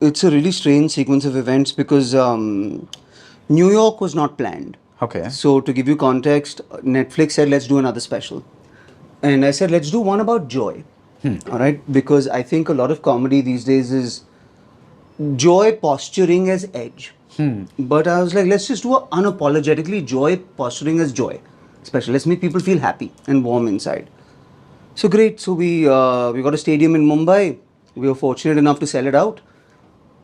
It's a really strange sequence of events because New York was not planned. Okay. So, to give you context, Netflix said, let's do another special. And I said, let's do one about joy. All right? Because I think a lot of comedy these days is joy posturing as edge. But I was like, let's just do a unapologetically joy posturing as joy. Special. Let's make people feel happy and warm inside. So great. So we got a stadium in Mumbai. We were fortunate enough to sell it out.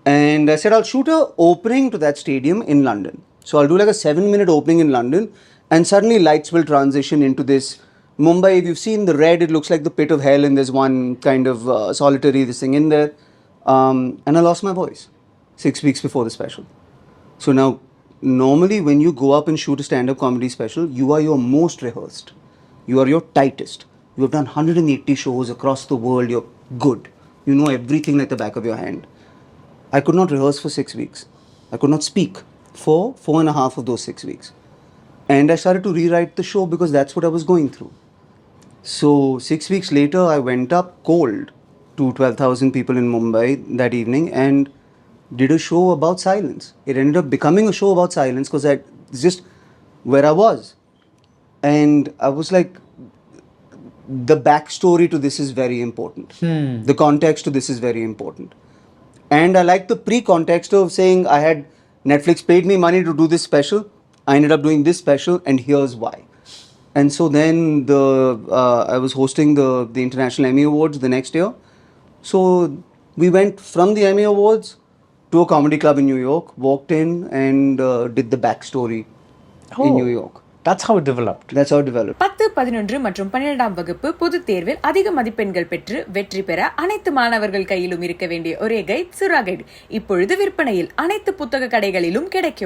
And I said, I'll shoot a opening to that stadium in London. So I'll do like a 7-minute opening in London, and suddenly lights will transition into this Mumbai. If you've seen the red, it looks like the pit of hell, and there's one kind of solitary this thing in there. And I lost my voice 6 weeks before the special. So now, normally when you go up and shoot a stand-up comedy special, you are your most rehearsed. You are your tightest. You have done 180 shows across the world. You're good. You know everything like the back of your hand. I could not rehearse for 6 weeks. I could not speak for 4.5 of those 6 weeks. And I started to rewrite the show because that's what I was going through. So 6 weeks later, I went up cold to 12,000 people in Mumbai that evening and did a show about silence. It ended up becoming a show about silence because it's just where I was. And I was like, the backstory to this is very important. The context to this is very important. And I like the pre-context of saying I had Netflix paid me money to do this special. I ended up doing this special, and here's why. And so then I was hosting the International Emmy Awards the next year. So we went from the Emmy Awards to a comedy club in New York, walked in and did the backstory in New York. That's how it developed. That's how it developed. 10, 11 மற்றும் 12ஆம் வகுப்பு பொதுத் தேர்வில் அதிக மதிப்பெண்கள் பெற்று வெற்றி பெற அனைத்து மாணவர்கள் கையிலும் இருக்க வேண்டிய ஒரே கைட் சுறா கைட் இப்பொழுது விற்பனையில் அனைத்து புத்தக கடைகளிலும் கிடைக்கும்.